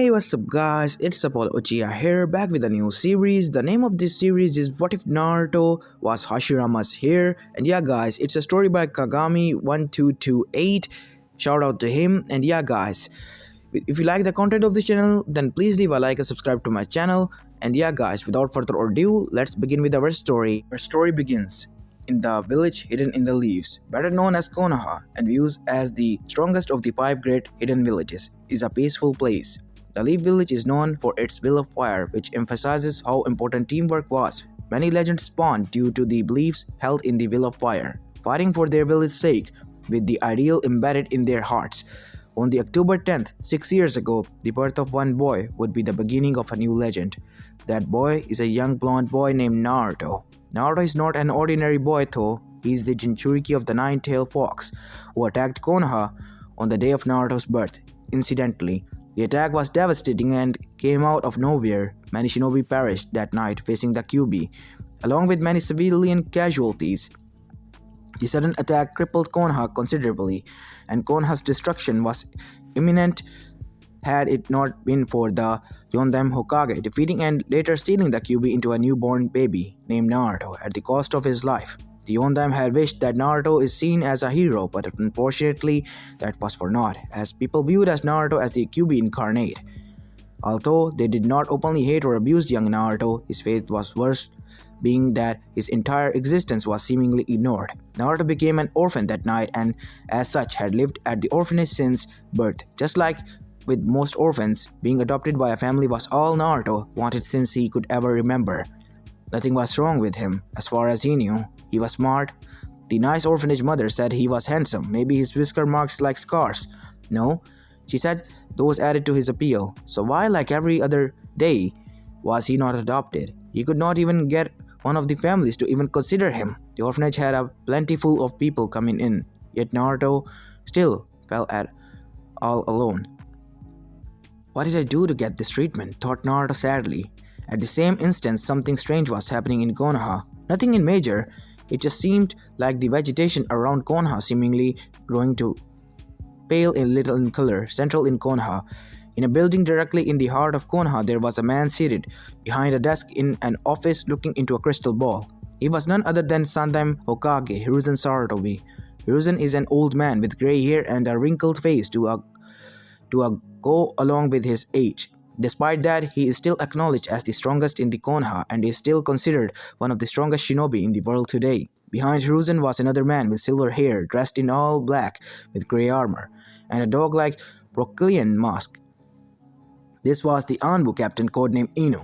Hey, what's up guys, it's Apollo Uchiha here, back with a new series. The name of this series is What If Naruto Was Hashirama's Heir? And yeah guys, it's a story by Kagami1228. Shout out to him. And yeah guys, if you like the content of this channel, then please leave a like and subscribe to my channel. And yeah guys, without further ado, let's begin with our story. Our story begins in the village hidden in the leaves, better known as Konoha, and views as the strongest of the 5 great hidden villages, is a peaceful place. The Leaf Village is known for its will of fire, which emphasizes how important teamwork was. Many legends spawned due to the beliefs held in the will of fire, fighting for their village's sake, with the ideal embedded in their hearts. On the October 10th, 6 years ago, the birth of one boy would be the beginning of a new legend. That boy is a young blonde boy named Naruto. Naruto is not an ordinary boy though. He is the Jinchuriki of the Nine-Tailed Fox, who attacked Konoha on the day of Naruto's birth. Incidentally, the attack was devastating and came out of nowhere. Many shinobi perished that night facing the Kyuubi, along with many civilian casualties. The sudden attack crippled Konoha considerably, and Konoha's destruction was imminent had it not been for the Yondaime Hokage defeating and later stealing the Kyuubi into a newborn baby named Naruto at the cost of his life. The Yondaime had wished that Naruto is seen as a hero, but unfortunately that was for naught, as people viewed as Naruto as the Kyuubi incarnate. Although they did not openly hate or abuse young Naruto, his fate was worse, being that his entire existence was seemingly ignored. Naruto became an orphan that night and as such had lived at the orphanage since birth. Just like with most orphans, being adopted by a family was all Naruto wanted since he could ever remember. Nothing was wrong with him, as far as he knew. He was smart. The nice orphanage mother said he was handsome, maybe his whisker marks like scars. No, she said those added to his appeal. So why, like every other day, was he not adopted? He could not even get one of the families to even consider him. The orphanage had a plentiful of people coming in, yet Naruto still felt all alone. What did I do to get this treatment? Thought Naruto sadly. At the same instant, something strange was happening in Konoha. Nothing in major. It just seemed like the vegetation around Konoha seemingly growing to pale a little in color. Central in Konoha, in a building directly in the heart of Konoha, there was a man seated behind a desk in an office looking into a crystal ball. He was none other than Sandaime Hokage, Hiruzen Sarutobi. Hiruzen is an old man with grey hair and a wrinkled face to go along with his age. Despite that, he is still acknowledged as the strongest in the Konoha and is still considered one of the strongest shinobi in the world today. Behind Hiruzen was another man with silver hair, dressed in all black with grey armor, and a dog-like Broclean mask. This was the Anbu captain codenamed Inu.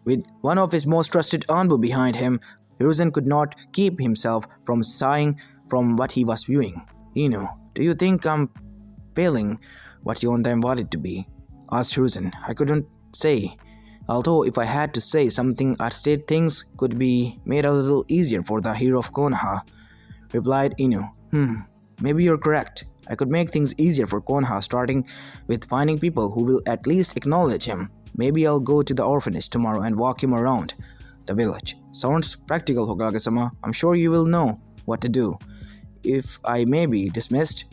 With one of his most trusted Anbu behind him, Hiruzen could not keep himself from sighing from what he was viewing. Inu, do you think I'm failing what Yondaime wanted to be? Asked Hiruzen. I couldn't say. Although if I had to say something, I'd say things could be made a little easier for the hero of Konoha, replied Inu. Maybe you're correct. I could make things easier for Konoha, starting with finding people who will at least acknowledge him. Maybe I'll go to the orphanage tomorrow and walk him around the village. Sounds practical, Hokage-sama. I'm sure you will know what to do. If I may be dismissed?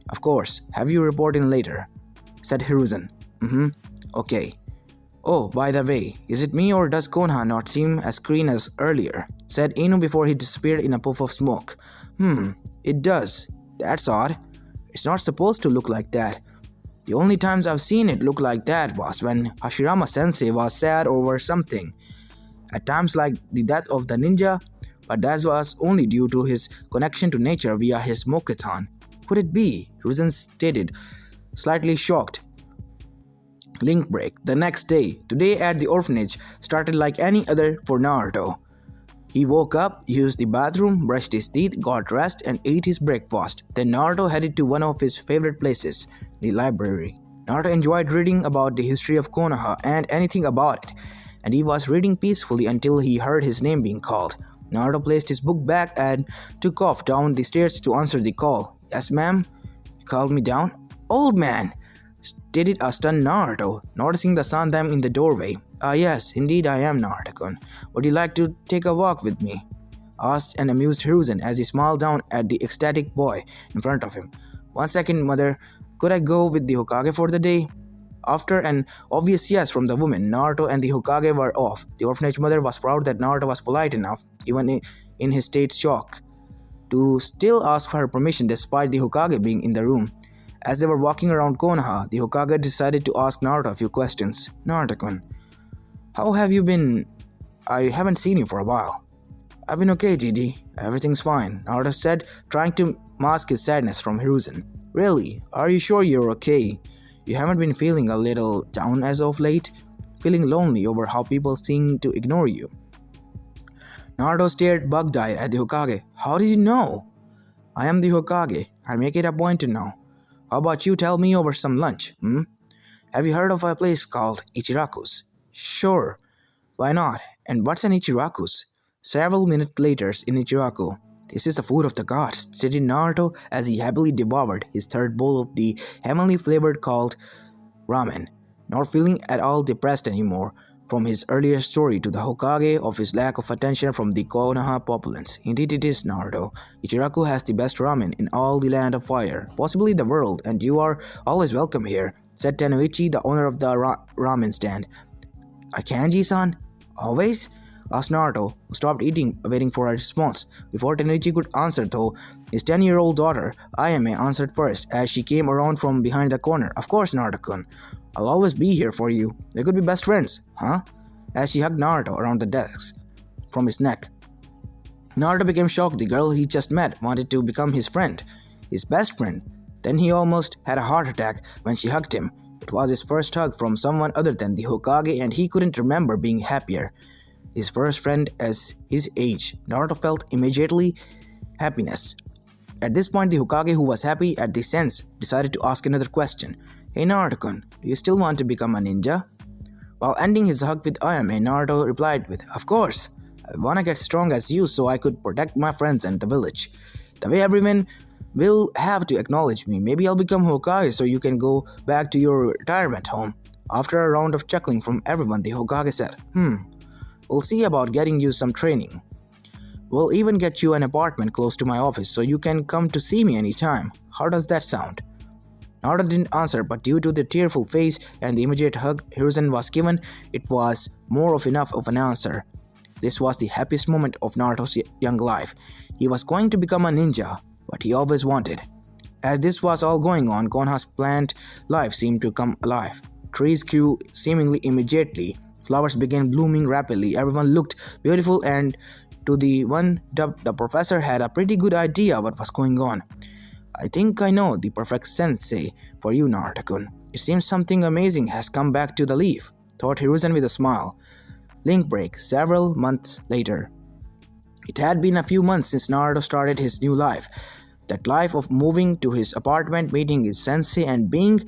Of course. Have you report in later, said Hiruzen. Okay. Oh, by the way, is it me or does Konoha not seem as green as earlier? Said Inu before he disappeared in a puff of smoke. It does. That's odd. It's not supposed to look like that. The only times I've seen it look like that was when Hashirama-sensei was sad over something. At times like the death of the ninja, but that was only due to his connection to nature via his Mokuton. Could it be? Hiruzen stated, slightly shocked. Link break. The next day, today at the orphanage, started like any other for Naruto. He woke up, used the bathroom, brushed his teeth, got dressed, and ate his breakfast. Then Naruto headed to one of his favorite places, the library. Naruto enjoyed reading about the history of Konoha and anything about it, and he was reading peacefully until he heard his name being called. Naruto placed his book back and took off down the stairs to answer the call. Yes, ma'am? You called me down? Old man, stated a stunned Naruto, noticing the Sandaime in the doorway. Yes, indeed I am, Naruto-kun. Would you like to take a walk with me? Asked an amused Hiruzen as he smiled down at the ecstatic boy in front of him. 1 second, mother. Could I go with the Hokage for the day? After an obvious yes from the woman, Naruto and the Hokage were off. The orphanage mother was proud that Naruto was polite enough, even in his state shock, to still ask for her permission despite the Hokage being in the room. As they were walking around Konoha, the Hokage decided to ask Naruto a few questions. Naruto-kun, how have you been? I haven't seen you for a while. I've been okay, Gigi. Everything's fine, Naruto said, trying to mask his sadness from Hiruzen. Really? Are you sure you're okay? You haven't been feeling a little down as of late? Feeling lonely over how people seem to ignore you? Naruto stared bug-eyed at the Hokage. How did you know? I am the Hokage. I make it a point to know. How about you tell me over some lunch, Have you heard of a place called Ichiraku's? Sure. Why not? And what's an Ichiraku's? Several minutes later in Ichiraku. This is the food of the gods, stated Naruto as he happily devoured his third bowl of the heavenly flavored called ramen, not feeling at all depressed anymore from his earlier story to the Hokage of his lack of attention from the Konoha populace. Indeed it is, Naruto. Ichiraku has the best ramen in all the land of fire, possibly the world, and you are always welcome here, said Tenoichi, the owner of the ramen stand. Akanji-san? Always? Asked Naruto, who stopped eating, waiting for a response. Before Tenoichi could answer, though, his 10-year-old daughter, Ayame, answered first as she came around from behind the corner. Of course, Naruto-kun. I'll always be here for you. We could be best friends, huh? As she hugged Naruto around the desk from his neck. Naruto became shocked. The girl he just met wanted to become his friend, his best friend. Then he almost had a heart attack when she hugged him. It was his first hug from someone other than the Hokage, and he couldn't remember being happier. His first friend as his age. Naruto felt immediately happiness. At this point, the Hokage, who was happy at the sense, decided to ask another question. Hey Naruto-kun, do you still want to become a ninja? While ending his hug with Ayame, Naruto replied with, Of course, I wanna get strong as you so I could protect my friends and the village. The way everyone will have to acknowledge me. Maybe I'll become Hokage so you can go back to your retirement home. After a round of chuckling from everyone, the Hokage said, We'll see about getting you some training. We'll even get you an apartment close to my office so you can come to see me anytime. How does that sound? Naruto didn't answer, but due to the tearful face and the immediate hug Hiruzen was given, it was more of enough of an answer. This was the happiest moment of Naruto's young life. He was going to become a ninja, what he always wanted. As this was all going on, Konoha's plant life seemed to come alive. Trees grew seemingly immediately. Flowers began blooming rapidly. Everyone looked beautiful, and to the one dubbed the professor had a pretty good idea what was going on. I think I know the perfect sensei for you, Naruto-kun. It seems something amazing has come back to the leaf, thought Hiruzen with a smile. Link break, several months later. It had been a few months since Naruto started his new life. That life of moving to his apartment, meeting his sensei, and beginning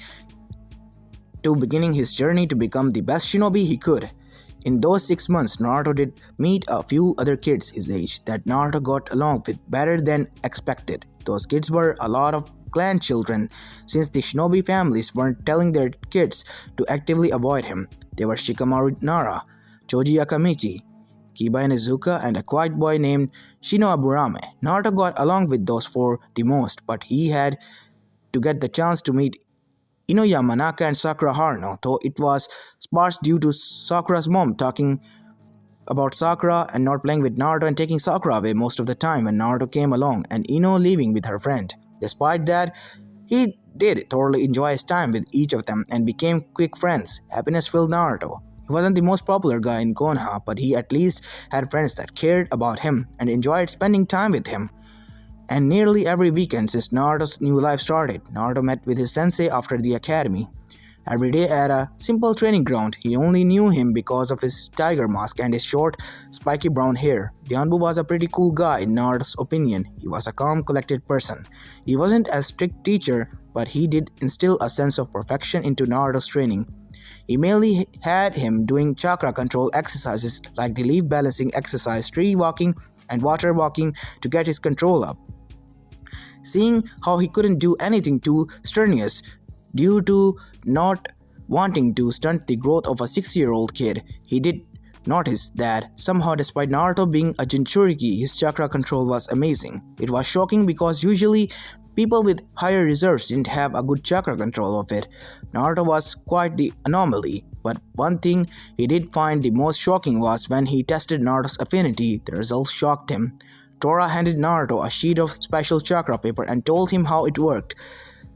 his journey to become the best shinobi he could. In those 6 months, Naruto did meet a few other kids his age that Naruto got along with better than expected. Those kids were a lot of clan children, since the shinobi families weren't telling their kids to actively avoid him. They were Shikamaru Nara, Choji Akamichi, Kiba Inuzuka, and a quiet boy named Shino Aburame. Naruto got along with those four the most, but he had to get the chance to meet Inoya Manaka and Sakura Haruno, though it was sparse due to Sakura's mom talking about Sakura and not playing with Naruto and taking Sakura away most of the time when Naruto came along, and Ino leaving with her friend. Despite that, he did thoroughly enjoy his time with each of them and became quick friends. Happiness filled Naruto. He wasn't the most popular guy in Konoha, but he at least had friends that cared about him and enjoyed spending time with him. And nearly every weekend since Naruto's new life started, Naruto met with his sensei after the academy. Every day at a simple training ground, he only knew him because of his tiger mask and his short, spiky brown hair. The Anbu was a pretty cool guy in Naruto's opinion. He was a calm, collected person. He wasn't a strict teacher, but he did instill a sense of perfection into Naruto's training. He mainly had him doing chakra control exercises like the leaf balancing exercise, tree walking, and water walking to get his control up. Seeing how he couldn't do anything too strenuous due to not wanting to stunt the growth of a 6-year-old kid, he did notice that somehow, despite Naruto being a Jinchuriki, his chakra control was amazing. It was shocking because usually People with higher reserves didn't have a good chakra control of it. Naruto was quite the anomaly, but one thing he did find the most shocking was when he tested Naruto's affinity, the results shocked him. Tora handed Naruto a sheet of special chakra paper and told him how it worked.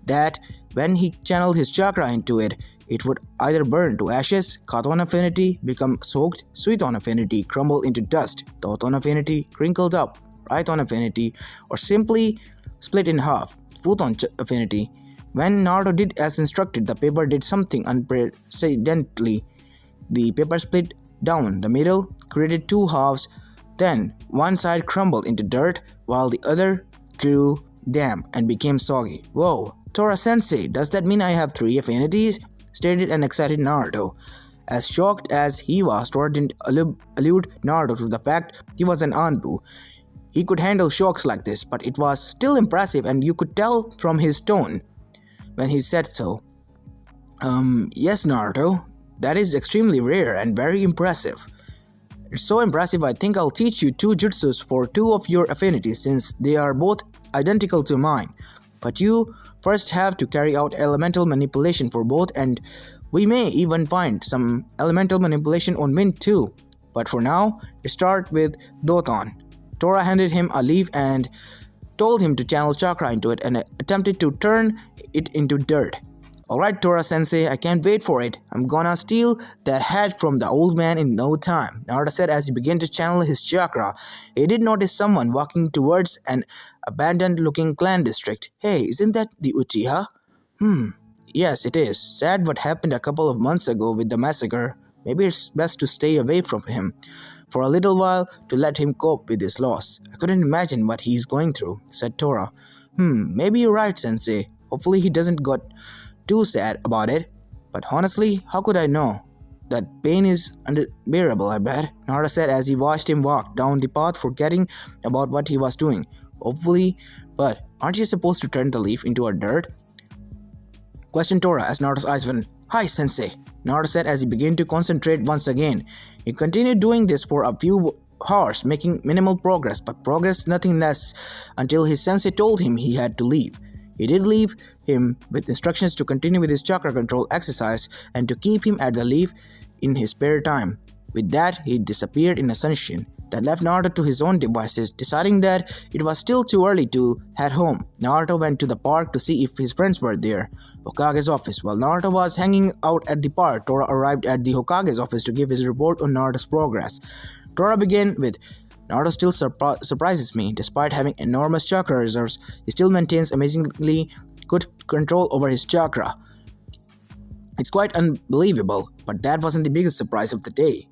That when he channeled his chakra into it, it would either burn to ashes, Kato on affinity, become soaked, sweet on affinity, crumble into dust, Thought on affinity, crinkled up, right on affinity, or simply split in half, Foot on affinity. When Naruto did as instructed, the paper did something unprecedentedly. The paper split down the middle, created two halves, then one side crumbled into dirt while the other grew damp and became soggy. Whoa, Tora-sensei, does that mean I have three affinities? Stated an excited Naruto. As shocked as he was, Tora didn't allude Naruto to the fact he was an Anbu. He could handle shocks like this, but it was still impressive and you could tell from his tone when he said so. Yes, Naruto, that is extremely rare and very impressive. It's so impressive I think I'll teach you two jutsus for two of your affinities since they are both identical to mine. But you first have to carry out elemental manipulation for both and we may even find some elemental manipulation on Mint too. But for now, start with Doton. Tora handed him a leaf and told him to channel chakra into it and attempted to turn it into dirt. Alright Tora-sensei, I can't wait for it. I'm gonna steal that hat from the old man in no time, Naruto said as he began to channel his chakra. He did notice someone walking towards an abandoned-looking clan district. Hey, isn't that the Uchiha? Yes, it is. Sad what happened a couple of months ago with the massacre. Maybe it's best to stay away from him for a little while to let him cope with his loss. I couldn't imagine what he's going through, said Tora. Maybe you're right, Sensei. Hopefully he doesn't get too sad about it. But honestly, how could I know? That pain is unbearable, I bet, Naruto said as he watched him walk down the path forgetting about what he was doing. Hopefully, but aren't you supposed to turn the leaf into a dirt? Questioned Tora as Naruto's eyes went. Hi, Sensei, Naruto said as he began to concentrate once again. He continued doing this for a few hours, making minimal progress, but progress nothing less until his sensei told him he had to leave. He did leave him with instructions to continue with his chakra control exercise and to keep him at the leaf in his spare time. With that, he disappeared in a sunshine that left Naruto to his own devices, deciding that it was still too early to head home. Naruto went to the park to see if his friends were there. Hokage's office. While Naruto was hanging out at the park, Tora arrived at the Hokage's office to give his report on Naruto's progress. Tora began with, Naruto still surprises me. Despite having enormous chakra reserves, he still maintains amazingly good control over his chakra. It's quite unbelievable, but that wasn't the biggest surprise of the day.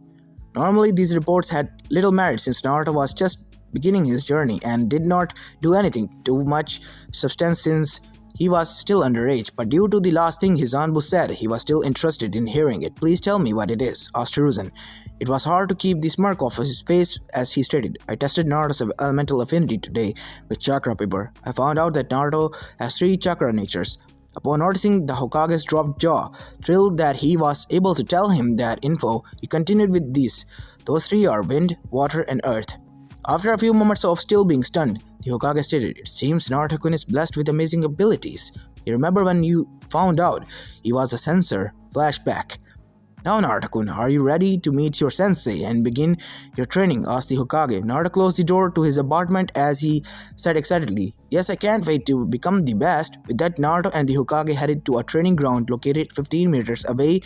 Normally, these reports had little merit since Naruto was just beginning his journey and did not do anything too much substance since he was still underage, but due to the last thing his Anbu said, he was still interested in hearing it. Please tell me what it is, asked Hiruzen. It was hard to keep the smirk off his face as he stated, I tested Naruto's elemental affinity today with chakra paper. I found out that Naruto has 3 chakra natures. Upon noticing the Hokage's dropped jaw, thrilled that he was able to tell him that info, he continued with these. Those 3 are wind, water, and earth. After a few moments of still being stunned, the Hokage stated, it seems Naruto-kun is blessed with amazing abilities. You remember when you found out he was a censor? Flashback. Now Naruto-kun, are you ready to meet your sensei and begin your training? Asked the Hokage. Naruto closed the door to his apartment as he said excitedly, yes, I can't wait to become the best. With that, Naruto and the Hokage headed to a training ground located 15 meters away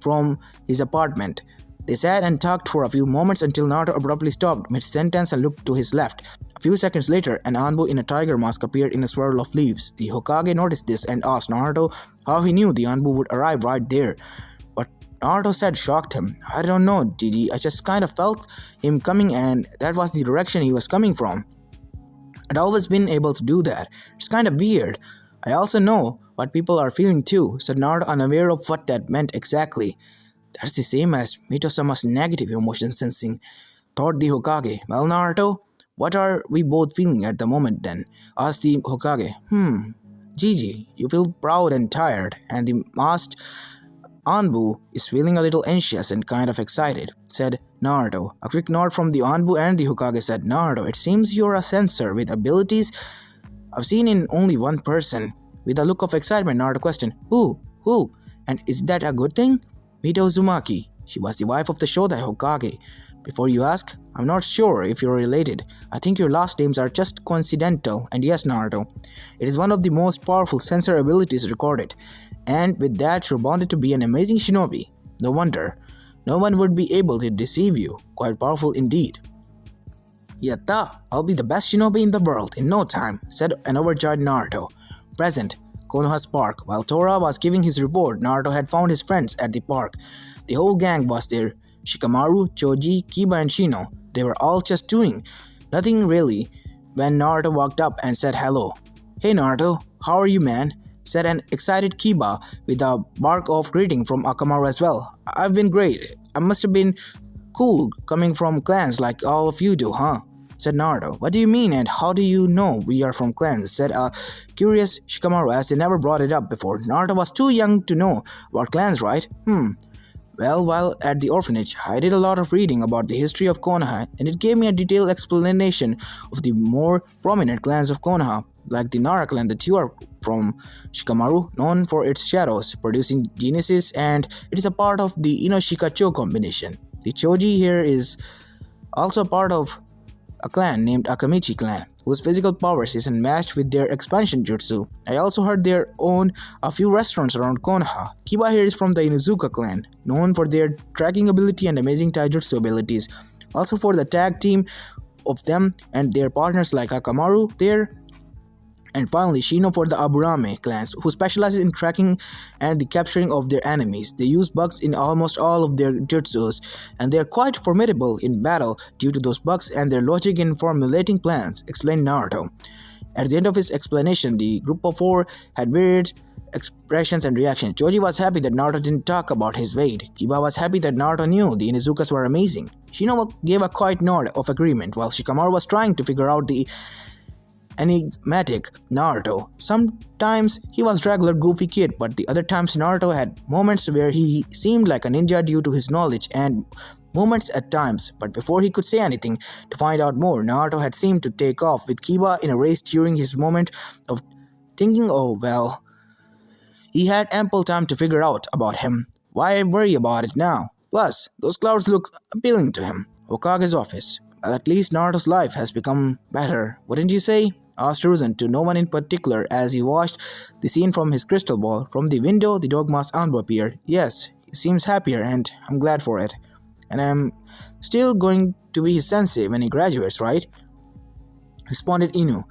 from his apartment. They sat and talked for a few moments until Naruto abruptly stopped mid-sentence and looked to his left. A few seconds later, an Anbu in a tiger mask appeared in a swirl of leaves. The Hokage noticed this and asked Naruto how he knew the Anbu would arrive right there. What Naruto said shocked him. I don't know, Didi. I just kind of felt him coming and that was the direction he was coming from. I'd always been able to do that. It's kind of weird. I also know what people are feeling too, said Naruto, unaware of what that meant exactly. That's the same as Mito-sama's negative emotion sensing, thought the Hokage. Well, Naruto, what are we both feeling at the moment then? Asked the Hokage. Gigi, you feel proud and tired, and the masked Anbu is feeling a little anxious and kind of excited, said Naruto. A quick nod from the Anbu and the Hokage said, Naruto, it seems you're a censor with abilities I've seen in only one person. With a look of excitement, Naruto questioned, Who? Who? And is that a good thing? Mito Uzumaki. She was the wife of the Shodai Hokage. Before you ask, I'm not sure if you're related. I think your last names are just coincidental, and yes, Naruto. It is one of the most powerful sensor abilities recorded, and with that you're bonded to be an amazing shinobi. No wonder. No one would be able to deceive you. Quite powerful indeed. Yatta, I'll be the best shinobi in the world in no time, said an overjoyed Naruto. Present, Konoha's park. While Tora was giving his report, Naruto had found his friends at the park. The whole gang was there. Shikamaru, Choji, Kiba and Shino. They were all just doing nothing really when Naruto walked up and said hello. Hey Naruto, how are you man? Said an excited Kiba with a bark of greeting from Akamaru as well. I've been great. I must have been cool coming from clans like all of you do, huh? Said Naruto. What do you mean and how do you know we are from clans? Said a curious Shikamaru as they never brought it up before. Naruto was too young to know about clans, right? Well, while at the orphanage, I did a lot of reading about the history of Konoha, and it gave me a detailed explanation of the more prominent clans of Konoha, like the Nara clan that you are from, Shikamaru, known for its shadows, producing geniuses, and it is a part of the Inoshika-Cho combination. The Choji here is also part of a clan named Akamichi clan, whose physical powers is unmatched with their expansion jutsu. I also heard they own a few restaurants around Konoha. Kiba here is from the Inuzuka clan, known for their tracking ability and amazing taijutsu abilities. Also for the tag team of them and their partners like Akamaru there. And finally, Shino for the Aburame clans, who specializes in tracking and the capturing of their enemies. They use bugs in almost all of their jutsus, and they are quite formidable in battle due to those bugs and their logic in formulating plans, explained Naruto. At the end of his explanation, the group of four had weird expressions and reactions. Choji was happy that Naruto didn't talk about his weight. Kiba was happy that Naruto knew the Inuzukas were amazing. Shino gave a quiet nod of agreement, while Shikamaru was trying to figure out the enigmatic Naruto. Sometimes he was regular goofy kid, but the other times Naruto had moments where he seemed like a ninja due to his knowledge and moments at times, but before he could say anything to find out more, Naruto had seemed to take off with Kiba in a race during his moment of thinking, oh well, he had ample time to figure out about him. Why worry about it now? Plus, those clouds look appealing to him. Hokage's office. Well, at least Naruto's life has become better, wouldn't you say? Asked Ruzen to no one in particular as he watched the scene from his crystal ball. From the window, the dog-masked Anbu appeared. Yes, he seems happier and I'm glad for it. And I'm still going to be his sensei when he graduates, right? Responded Inu.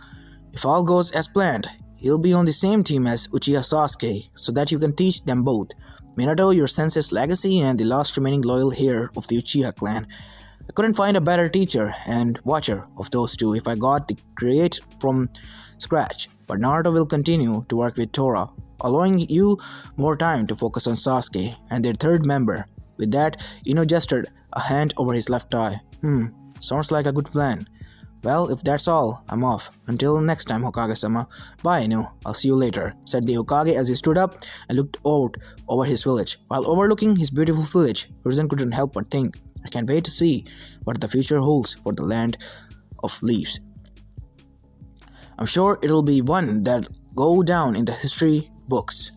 If all goes as planned, he'll be on the same team as Uchiha Sasuke, so that you can teach them both. Minato, your sensei's legacy and the last remaining loyal heir of the Uchiha clan. I couldn't find a better teacher and watcher of those two if I got to create from scratch, but Naruto will continue to work with Tora, allowing you more time to focus on Sasuke and their third member. With that, Ino gestured a hand over his left eye. Sounds like a good plan. Well, if that's all, I'm off. Until next time, Hokage-sama. Bye, Inu. I'll see you later, said the Hokage as he stood up and looked out over his village. While overlooking his beautiful village, Hiruzen couldn't help but think, I can't wait to see what the future holds for the land of leaves. I'm sure it'll be one that'll go down in the history books.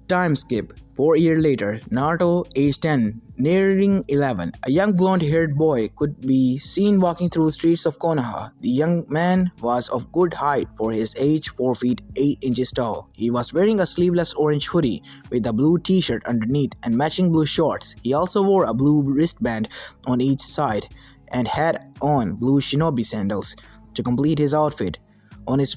Time skip. 4 years later, Naruto, age 10, nearing 11, a young blonde-haired boy could be seen walking through the streets of Konoha. The young man was of good height for his age, 4 feet 8 inches tall. He was wearing a sleeveless orange hoodie with a blue t-shirt underneath and matching blue shorts. He also wore a blue wristband on each side and had on blue shinobi sandals to complete his outfit. On his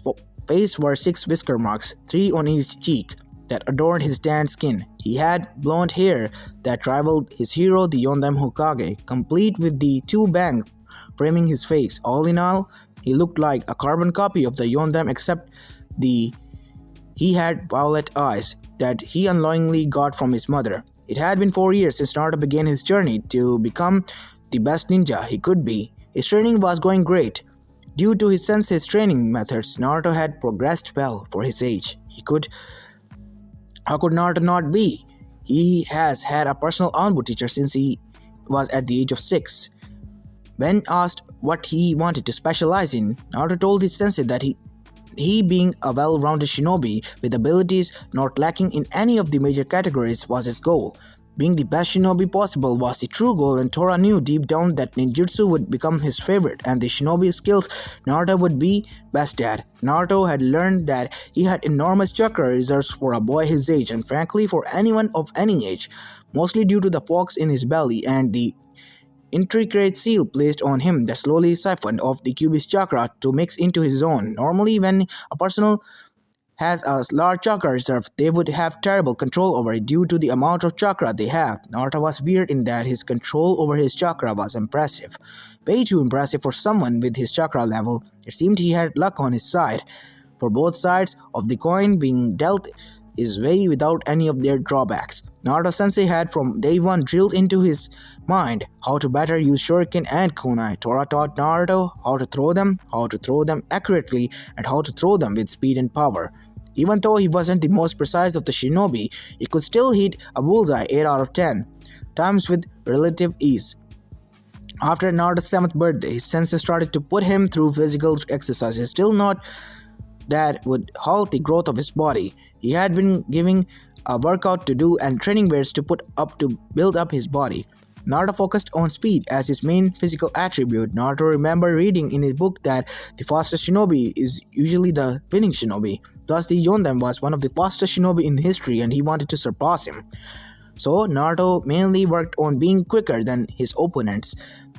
face were 6 whisker marks, 3 on each cheek, that adorned his tanned skin. He had blonde hair that rivaled his hero, the Yondam Hokage, complete with the 2 bangs framing his face. All in all, he looked like a carbon copy of the Yondam except he had violet eyes that he unknowingly got from his mother. It had been 4 years since Naruto began his journey to become the best ninja he could be. His training was going great. Due to his sensei's training methods, Naruto had progressed well for his age. How could Naruto not be? He has had a personal Anbu teacher since he was at the age of 6. When asked what he wanted to specialize in, Naruto told his sensei that he being a well-rounded shinobi with abilities not lacking in any of the major categories was his goal. Being the best shinobi possible was the true goal, and Tora knew deep down that ninjutsu would become his favorite and the shinobi skills Naruto would be best at. Naruto had learned that he had enormous chakra reserves for a boy his age, and frankly for anyone of any age, mostly due to the fox in his belly and the intricate seal placed on him that slowly siphoned off the cubist chakra to mix into his own. Normally, when a person has a large chakra reserve, they would have terrible control over it due to the amount of chakra they have. Naruto was weird in that his control over his chakra was impressive. Way too impressive for someone with his chakra level. It seemed he had luck on his side, for both sides of the coin being dealt his way without any of their drawbacks. Naruto sensei had from day one drilled into his mind how to better use shuriken and kunai. Tora taught Naruto how to throw them accurately, and how to throw them with speed and power. Even though he wasn't the most precise of the shinobi, he could still hit a bullseye 8 out of 10 times with relative ease. After Naruto's 7th birthday, his sensei started to put him through physical exercises, still not that would halt the growth of his body. He had been giving a workout to do and training weights to put up to build up his body. Naruto focused on speed as his main physical attribute. Naruto remembered reading in his book that the fastest shinobi is usually the winning shinobi. Plus, the Yondan was one of the fastest shinobi in history and he wanted to surpass him. So, Naruto mainly worked on being quicker than his opponents.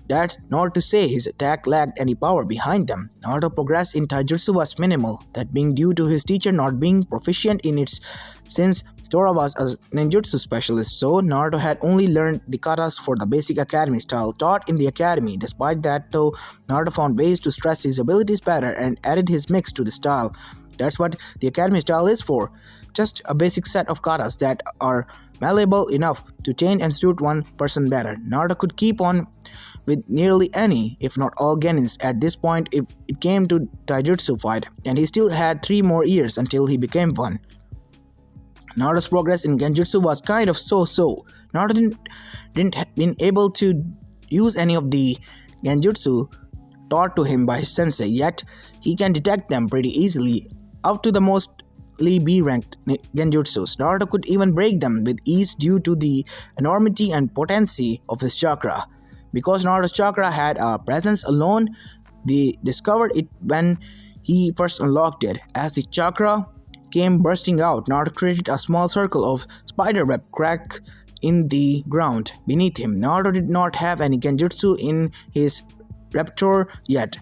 That's not to say his attack lacked any power behind them. Naruto's progress in taijutsu was minimal, that being due to his teacher not being proficient in it since Tora was a ninjutsu specialist, so Naruto had only learned the katas for the basic academy style taught in the academy. Despite that though, Naruto found ways to stress his abilities better and added his mix to the style. That's what the academy style is for. Just a basic set of katas that are malleable enough to change and suit one person better. Naruto could keep on with nearly any, if not all genins at this point if it came to taijutsu fight, and he still had 3 more years until he became one. Naruto's progress in genjutsu was kind of so-so. Naruto didn't been able to use any of the genjutsu taught to him by his sensei, yet he can detect them pretty easily up to the mostly B-ranked genjutsus. Naruto could even break them with ease due to the enormity and potency of his chakra. Because Naruto's chakra had a presence alone, they discovered it when he first unlocked it. As the chakra came bursting out, Naruto created a small circle of spiderweb crack in the ground beneath him. Naruto did not have any genjutsu in his repertoire yet,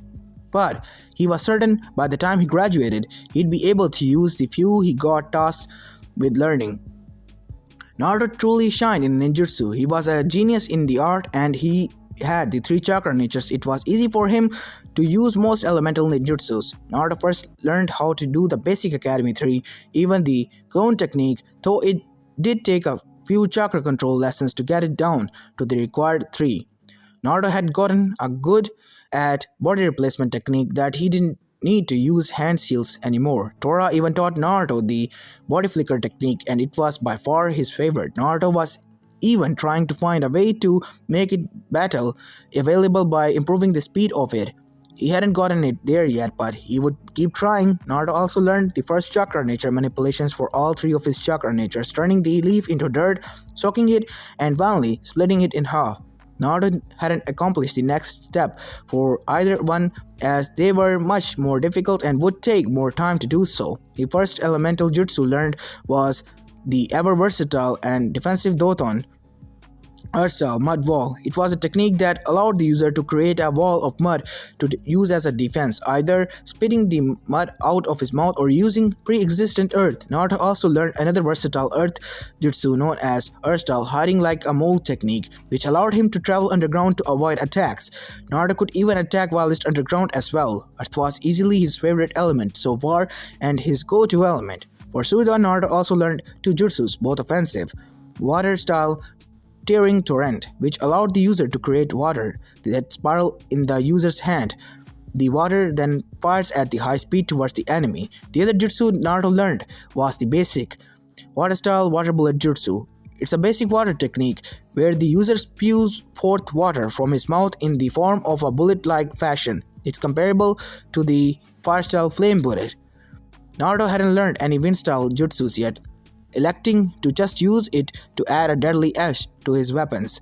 but he was certain by the time he graduated, he'd be able to use the few he got tasked with learning. Naruto truly shined in ninjutsu. He was a genius in the art and he had the 3 chakra natures. It was easy for him to use most elemental ninjutsus. Naruto first learned how to do the basic academy 3, even the clone technique, though it did take a few chakra control lessons to get it down to the required 3. Naruto had gotten a good at body replacement technique that he didn't need to use hand seals anymore. Tora even taught Naruto the body flicker technique and it was by far his favorite. Naruto was even trying to find a way to make it battle available by improving the speed of it. He hadn't gotten it there yet, but he would keep trying. Naruto also learned the first chakra nature manipulations for all 3 of his chakra natures, turning the leaf into dirt, soaking it, and finally splitting it in half. Naruto hadn't accomplished the next step for either one as they were much more difficult and would take more time to do so. The first elemental jutsu learned was the ever-versatile and defensive Doton Earth-style mud wall. It was a technique that allowed the user to create a wall of mud to use as a defense, either spitting the mud out of his mouth or using pre-existent earth. Naruto also learned another versatile earth jutsu known as Earth-style hiding like a mole technique, which allowed him to travel underground to avoid attacks. Naruto could even attack whilst underground as well. Earth was easily his favorite element so far and his go-to element. For Suda, Naruto also learned 2 jutsus, both offensive. Water-style Tearing Torrent, which allowed the user to create water that spiral in the user's hand. The water then fires at the high speed towards the enemy. The other jutsu Naruto learned was the basic Water-style Water Bullet Jutsu. It's a basic water technique where the user spews forth water from his mouth in the form of a bullet-like fashion. It's comparable to the fire-style flame bullet. Naruto hadn't learned any wind-style jutsus yet, electing to just use it to add a deadly edge to his weapons.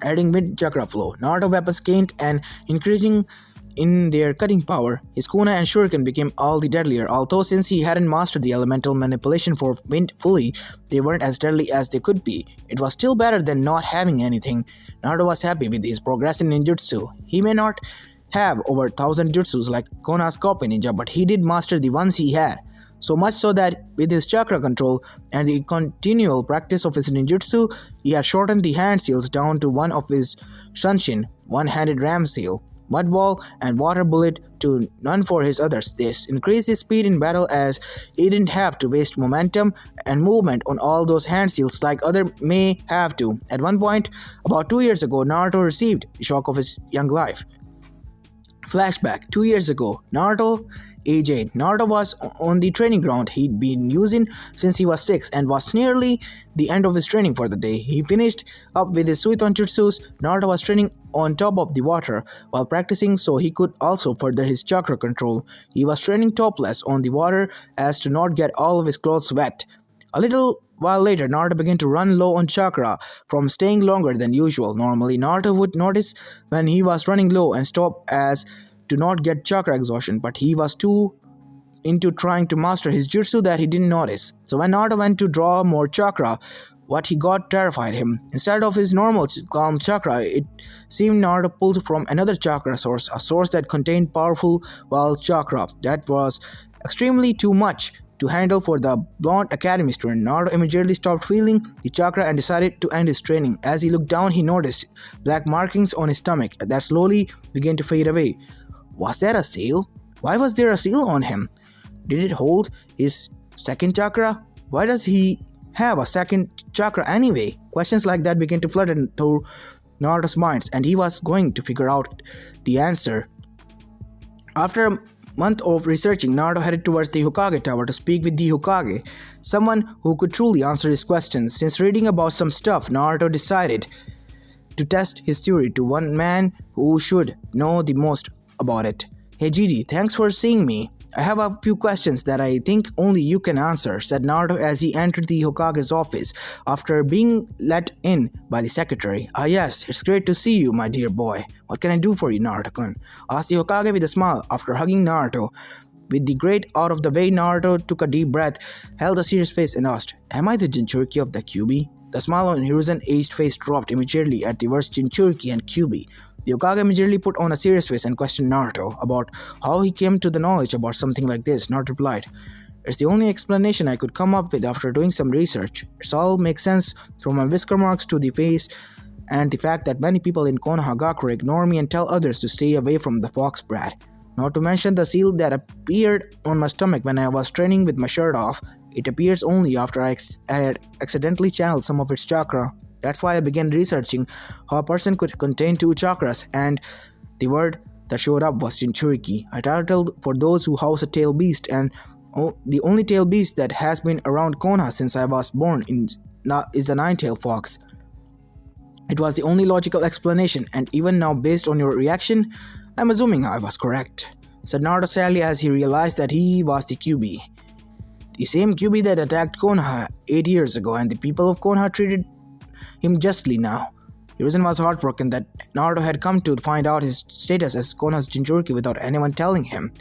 Adding wind chakra flow, Naruto weapons gained an increasing in their cutting power. His kunai and shuriken became all the deadlier, although since he hadn't mastered the elemental manipulation for wind fully, they weren't as deadly as they could be. It was still better than not having anything. Naruto was happy with his progress in ninjutsu. He may not have over 1,000 jutsus like Konoha's copy ninja, but he did master the ones he had. So much so that with his chakra control and the continual practice of his ninjutsu, he had shortened the hand seals down to one of his Shanshin, one-handed ram seal, mud wall, and water bullet to none for his others. This increased his speed in battle as he didn't have to waste momentum and movement on all those hand seals like others may have to. At one point, about 2 years ago, Naruto received the shock of his young life. Flashback 2 years ago, Naruto, age 8. Naruto was on the training ground he'd been using since he was 6 and was nearly the end of his training for the day. He finished up with his Suiton jutsus. Naruto was training on top of the water while practicing so he could also further his chakra control. He was training topless on the water as to not get all of his clothes wet. A little while later, Naruto began to run low on chakra from staying longer than usual. Normally, Naruto would notice when he was running low and stop as to not get chakra exhaustion, but he was too into trying to master his jutsu that he didn't notice. So when Naruto went to draw more chakra, what he got terrified him. Instead of his normal calm chakra, it seemed Naruto pulled from another chakra source, a source that contained powerful wild chakra. That was extremely too much to handle for the blonde academy student. Naruto immediately stopped feeling the chakra and decided to end his training. As he looked down, he noticed black markings on his stomach that slowly began to fade away. Was that a seal? Why was there a seal on him? Did it hold his second chakra? Why does he have a second chakra anyway? Questions like that began to flood through Naruto's mind, and he was going to figure out the answer. After a month of researching, Naruto headed towards the Hokage Tower to speak with the Hokage, someone who could truly answer his questions. Since reading about some stuff, Naruto decided to test his theory to one man who should know the most about it. Hey Gigi, thanks for seeing me. I have a few questions that I think only you can answer, said Naruto as he entered the Hokage's office after being let in by the secretary. Ah yes, it's great to see you, my dear boy. What can I do for you, Naruto-kun? Asked the Hokage with a smile after hugging Naruto. With the grate out of the way, Naruto took a deep breath, held a serious face and asked, Am I the Jinchuriki of the Kyuubi? The smile on Hiruzen's aged face dropped immediately at the words Jinchuriki and Kyuubi. The Hokage immediately put on a serious face and questioned Naruto about how he came to the knowledge about something like this. Naruto replied, It's the only explanation I could come up with after doing some research. It all makes sense from my whisker marks to the face and the fact that many people in Konohagakure ignore me and tell others to stay away from the fox brat. Not to mention the seal that appeared on my stomach when I was training with my shirt off. It appears only after I had accidentally channeled some of its chakra. That's why I began researching how a person could contain two chakras, and the word that showed up was Jinchuriki. I titled for those who house a tail beast, and the only tail beast that has been around Konoha since I was born is the nine-tailed fox. It was the only logical explanation, and even now, based on your reaction, I'm assuming I was correct, said Naruto sadly as he realized that he was the Kyuubi. The same Kyuubi that attacked Konoha 8 years ago, and the people of Konoha treated him justly now. Hiruzen was heartbroken that Naruto had come to find out his status as Konoha's Jinchuriki without anyone telling him.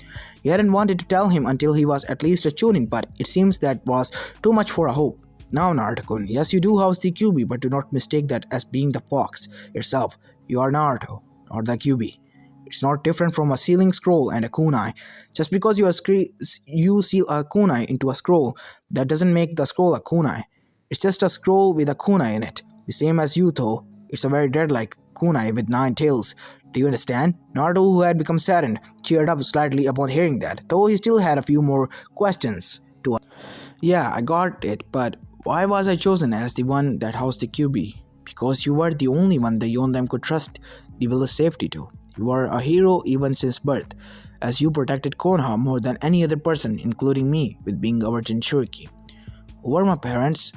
He hadn't wanted to tell him until he was at least a chunin, but it seems that was too much for a hope. Now Naruto-kun, yes you do house the Kyuubi, but do not mistake that as being the fox itself. You are Naruto, not the Kyuubi. It's not different from a sealing scroll and a kunai. Just because you seal a kunai into a scroll, that doesn't make the scroll a kunai. It's just a scroll with a kunai in it. The same as you though. It's a very dead-like kunai with 9 tails. Do you understand? Naruto, who had become saddened, cheered up slightly upon hearing that, though he still had a few more questions to ask. Yeah, I got it, but why was I chosen as the one that housed the Kyuubi? Because you were the only one the Yondam could trust the village safety to. You were a hero even since birth, as you protected Konoha more than any other person, including me, with being our Jinchuriki. Who were my parents?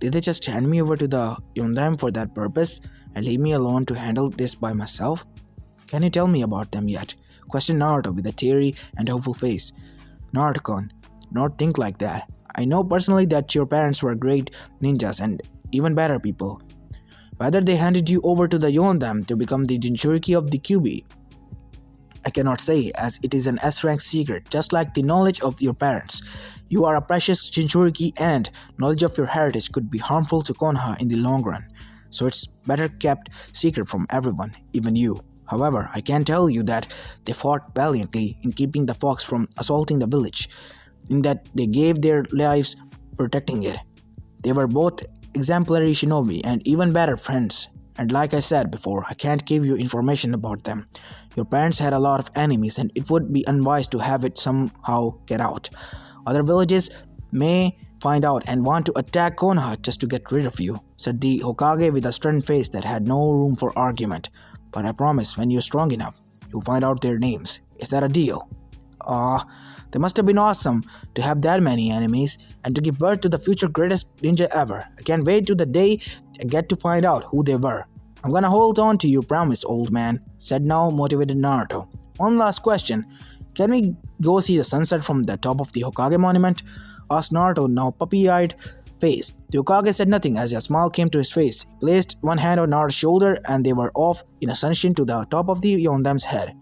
Did they just hand me over to the Yondam for that purpose and leave me alone to handle this by myself? Can you tell me about them yet? Questioned Naruto with a teary and hopeful face. Naruto-kun, don't think like that. I know personally that your parents were great ninjas and even better people. Whether they handed you over to the Yondam to become the Jinchuriki of the Kyuubi, I cannot say, as it is an S-rank secret, just like the knowledge of your parents. You are a precious Jinchuriki and knowledge of your heritage could be harmful to Konoha in the long run. So it's better kept secret from everyone, even you. However, I can tell you that they fought valiantly in keeping the fox from assaulting the village, in that they gave their lives protecting it. They were both exemplary shinobi and even better friends. And like I said before, I can't give you information about them. Your parents had a lot of enemies and it would be unwise to have it somehow get out. Other villages may find out and want to attack Konoha just to get rid of you, said the Hokage with a stern face that had no room for argument. But I promise, when you're strong enough, you'll find out their names. Is that a deal? They must have been awesome to have that many enemies and to give birth to the future greatest ninja ever. I can't wait to the day I get to find out who they were. I'm gonna hold on to your promise, old man, said now motivated Naruto. One last question. Can we go see the sunset from the top of the Hokage monument? Asked Naruto, now puppy-eyed face. The Hokage said nothing as a smile came to his face. He placed one hand on Naruto's shoulder and they were off in a sunshine to the top of the Yondam's head.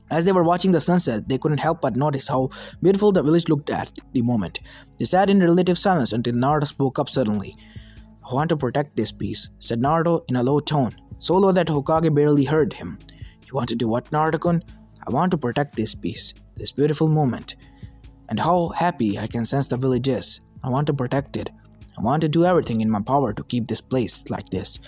As they were watching the sunset, they couldn't help but notice how beautiful the village looked at the moment. They sat in relative silence until Naruto spoke up suddenly. I want to protect this piece, said Naruto in a low tone, so low that Hokage barely heard him. You want to do what, Naruto-kun? I want to protect this piece, this beautiful moment. And how happy I can sense the village is. I want to protect it. I want to do everything in my power to keep this place like this.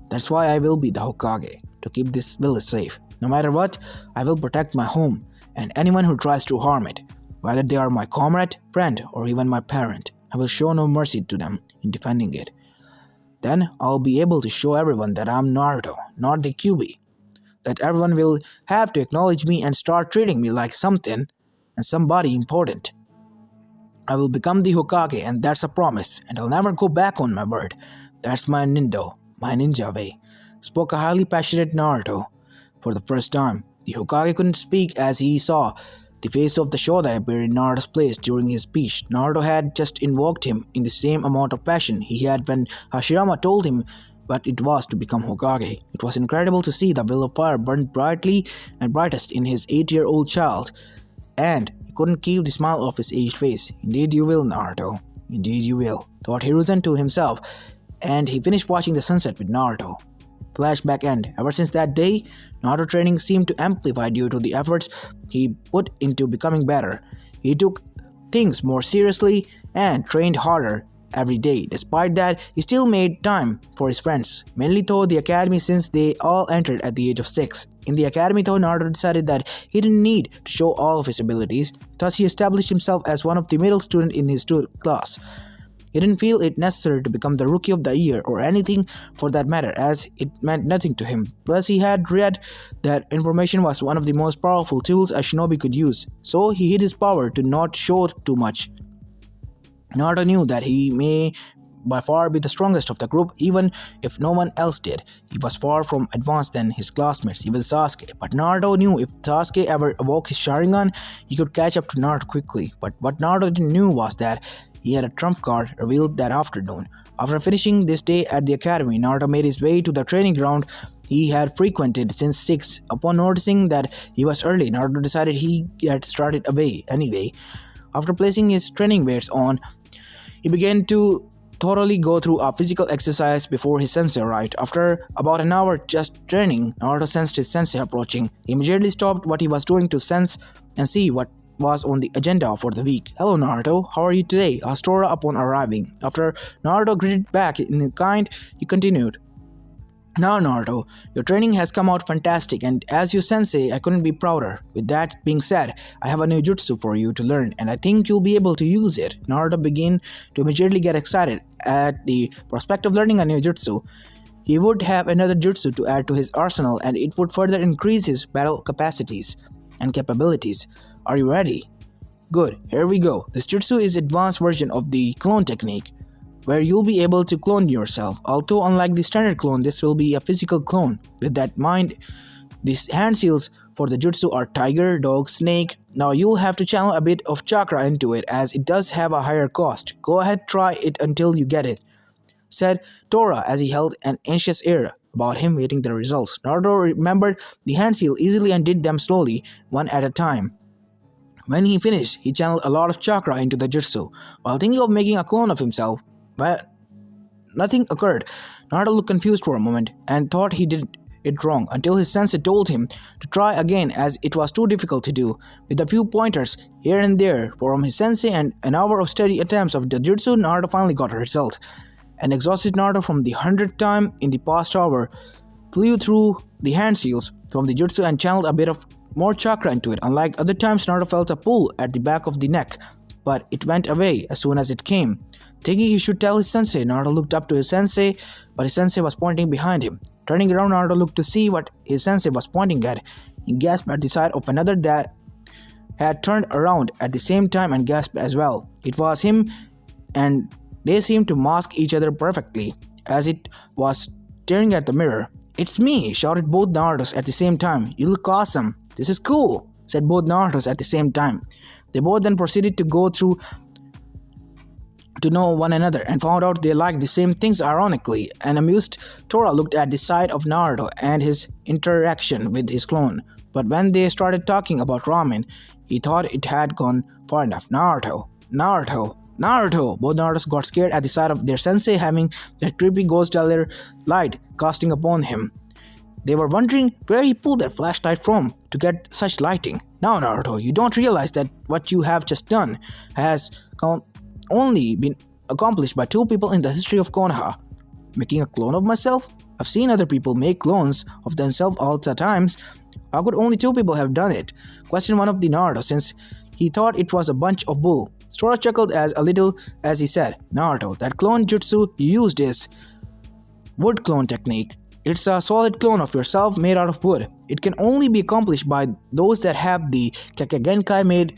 That's why I will be the Hokage, to keep this village safe. No matter what, I will protect my home and anyone who tries to harm it. Whether they are my comrade, friend, or even my parent, I will show no mercy to them in defending it. Then I'll be able to show everyone that I'm Naruto, not the Kyuubi. That everyone will have to acknowledge me and start treating me like something and somebody important. I will become the Hokage and that's a promise, and I'll never go back on my word. That's my ninja way, spoke a highly passionate Naruto. For the first time, the Hokage couldn't speak as he saw the face of the Shodai appear in Naruto's place during his speech. Naruto had just invoked him in the same amount of passion he had when Hashirama told him what it was to become Hokage. It was incredible to see the will of fire burn brightly and brightest in his 8-year-old child, and he couldn't keep the smile off his aged face. Indeed you will, Naruto. Indeed you will, thought Hiruzen to himself, and he finished watching the sunset with Naruto. Flashback end. Ever since that day, Naruto training seemed to amplify due to the efforts he put into becoming better. He took things more seriously and trained harder every day. Despite that, he still made time for his friends, mainly though the academy since they all entered at the age of 6. In the academy though, Naruto decided that he didn't need to show all of his abilities, thus he established himself as one of the middle students in his class. He didn't feel it necessary to become the Rookie of the Year or anything for that matter, as it meant nothing to him. Plus, he had read that information was one of the most powerful tools a shinobi could use, so he hid his power to not show too much. Naruto knew that he may by far be the strongest of the group, even if no one else did. He was far from advanced than his classmates, even Sasuke. But Naruto knew if Sasuke ever awoke his Sharingan, he could catch up to Naruto quickly. But what Naruto didn't know was that he had a trump card revealed that afternoon. After finishing this day at the academy, Naruto made his way to the training ground he had frequented since 6. Upon noticing that he was early, Naruto decided he had started away anyway. After placing his training weights on, he began to thoroughly go through a physical exercise before his sensei arrived. After about an hour just training, Naruto sensed his sensei approaching. He immediately stopped what he was doing to sense and see what was on the agenda for the week. Hello Naruto, how are you today? Asked Tora upon arriving. After Naruto greeted back in kind, he continued. Now Naruto, your training has come out fantastic and as your sensei, I couldn't be prouder. With that being said, I have a new jutsu for you to learn and I think you'll be able to use it. Naruto began to immediately get excited at the prospect of learning a new jutsu. He would have another jutsu to add to his arsenal and it would further increase his battle capacities and capabilities. Are you ready? Good, here we go. This jutsu is advanced version of the clone technique. where you'll be able to clone yourself. Although unlike the standard clone, this will be a physical clone. With that in mind, these hand seals for the jutsu are tiger, dog, snake. Now you'll have to channel a bit of chakra into it as it does have a higher cost. Go ahead, try it until you get it, said Tora as he held an anxious air about him waiting the results. Naruto remembered the hand seal easily and did them slowly, one at a time. When he finished, he channeled a lot of chakra into the jutsu. While thinking of making a clone of himself, nothing occurred. Naruto looked confused for a moment and thought he did it wrong until his sensei told him to try again as it was too difficult to do. With a few pointers here and there from his sensei and an hour of steady attempts of the jutsu, Naruto finally got a result. An exhausted Naruto from the 100th time in the past hour flew through the hand seals from the jutsu and channeled a bit of more chakra into it. Unlike other times, Naruto felt a pull at the back of the neck, but it went away as soon as it came. Thinking he should tell his sensei, Naruto looked up to his sensei, but his sensei was pointing behind him. Turning around, Naruto looked to see what his sensei was pointing at. He gasped at the sight of another that had turned around at the same time and gasped as well. It was him, and they seemed to mask each other perfectly, as it was staring at the mirror. "It's me!" shouted both Narutos at the same time. "You look awesome." "This is cool," said both Narutos at the same time. They both then proceeded to go through to know one another and found out they liked the same things ironically. An amused Tora looked at the side of Naruto and his interaction with his clone. But when they started talking about ramen, he thought it had gone far enough. Naruto, Naruto, Naruto! Both Narutos got scared at the sight of their sensei having that creepy ghost light casting upon him. They were wondering where he pulled that flashlight from to get such lighting. "Now, Naruto, you don't realize that what you have just done has only been accomplished by two people in the history of Konoha. Making a clone of myself? I've seen other people make clones of themselves all the times. How could only two people have done it?" questioned one of the Naruto since he thought it was a bunch of bull. Sora chuckled a little as he said, "Naruto, that clone jutsu you used is wood clone technique. It's a solid clone of yourself made out of wood. It can only be accomplished by those that have the Kakegenkai made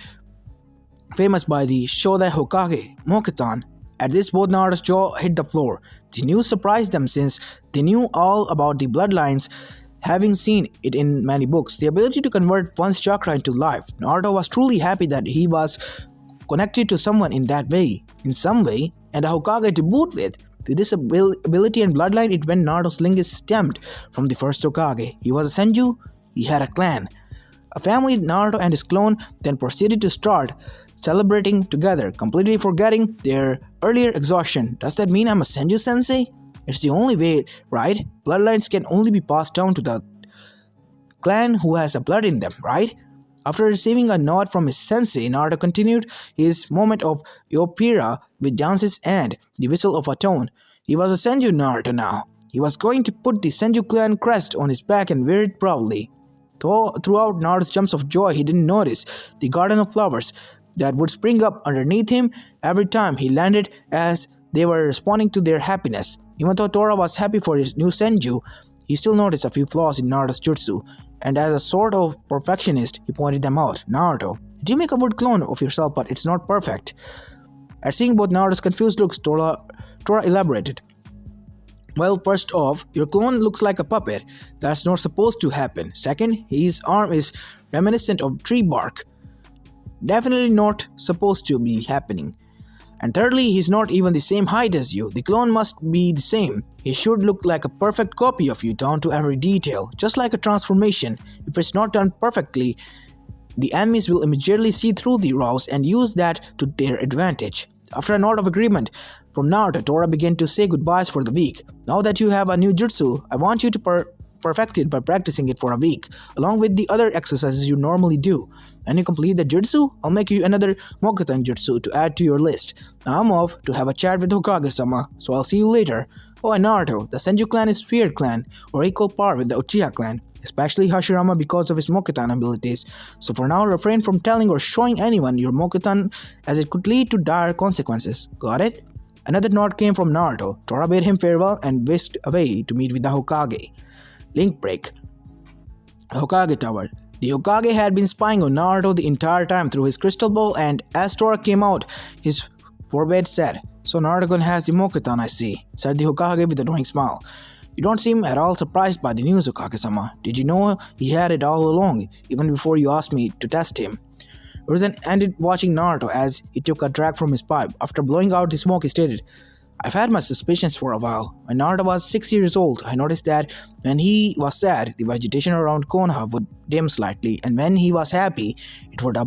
famous by the Shodai Hokage, Mokutan." At this, both Naruto's jaw hit the floor. The news surprised them since they knew all about the bloodlines, having seen it in many books. The ability to convert one's chakra into life. Naruto was truly happy that he was connected to someone in that way, in some way, and a Hokage to boot with. With this ability and bloodline, it went Naruto's lineage stemmed from the first Hokage. He was a Senju, he had a clan. A family. Naruto and his clone then proceeded to start celebrating together, completely forgetting their earlier exhaustion. "Does that mean I'm a Senju sensei? It's the only way, right? Bloodlines can only be passed down to the clan who has a blood in them, right?" After receiving a nod from his sensei, Naruto continued his moment of Yopira with dances and the whistle of a tone. He was a Senju Naruto now. He was going to put the Senju clan crest on his back and wear it proudly. Throughout Naruto's jumps of joy, he didn't notice the garden of flowers that would spring up underneath him every time he landed as they were responding to their happiness. Even though Tora was happy for his new Senju, he still noticed a few flaws in Naruto's jutsu, and as a sort of perfectionist, he pointed them out. "Naruto, did you make a wood clone of yourself, but it's not perfect?" At seeing both Naruto's confused looks, Tora elaborated. "Well, first off, your clone looks like a puppet. That's not supposed to happen. Second, his arm is reminiscent of tree bark. Definitely not supposed to be happening. And thirdly, he's not even the same height as you. The clone must be the same. He should look like a perfect copy of you down to every detail, just like a transformation. If it's not done perfectly, the enemies will immediately see through the rows and use that to their advantage." After a nod of agreement from Naruto, Tora began to say goodbyes for the week. "Now that you have a new jutsu, I want you to perfect it by practicing it for a week, along with the other exercises you normally do. When you complete the jutsu, I'll make you another Mokutan jutsu to add to your list. Now I'm off to have a chat with Hokage-sama, so I'll see you later. Oh, and Naruto, the Senju clan is feared clan, or equal par with the Uchiha clan, especially Hashirama because of his Mokutan abilities. So for now, refrain from telling or showing anyone your Mokutan as it could lead to dire consequences. Got it?" Another nod came from Naruto. Tora bade him farewell and whisked away to meet with the Hokage. Link break. Hokage Tower. The Hokage had been spying on Naruto the entire time through his crystal ball, and as Tora came out, his Forbade said. So Naruto has the Mokutan, I see, said the Hokage with a knowing smile. You don't seem at all surprised by the news, Hokage-sama. Did you know he had it all along, even before you asked me to test him? Hiruzen ended watching Naruto as he took a drag from his pipe. After blowing out the smoke, he stated, I've had my suspicions for a while. When Naruto was 6 years old, I noticed that when he was sad, the vegetation around Konoha would dim slightly, and when he was happy, it would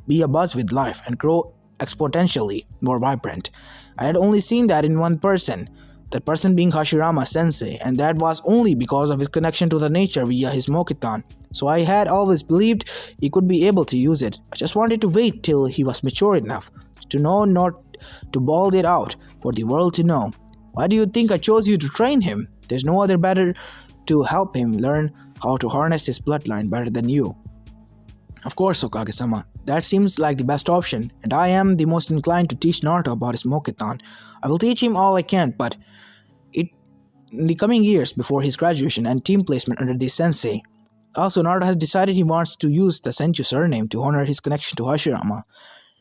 be abuzz with life and grow exponentially more vibrant. I had only seen that in one person, that person being Hashirama sensei, and that was only because of his connection to the nature via his Mokutan. So I had always believed he could be able to use it. I just wanted to wait till he was mature enough to know, not to bald it out for the world to know. Why do you think I chose you to train him? There's no other better to help him learn how to harness his bloodline better than you. Of course, Hokage-sama. That seems like the best option, and I am the most inclined to teach Naruto about his Mokutan. I will teach him all I can, but in the coming years before his graduation and team placement under the sensei. Also, Naruto has decided he wants to use the Senju surname to honor his connection to Hashirama.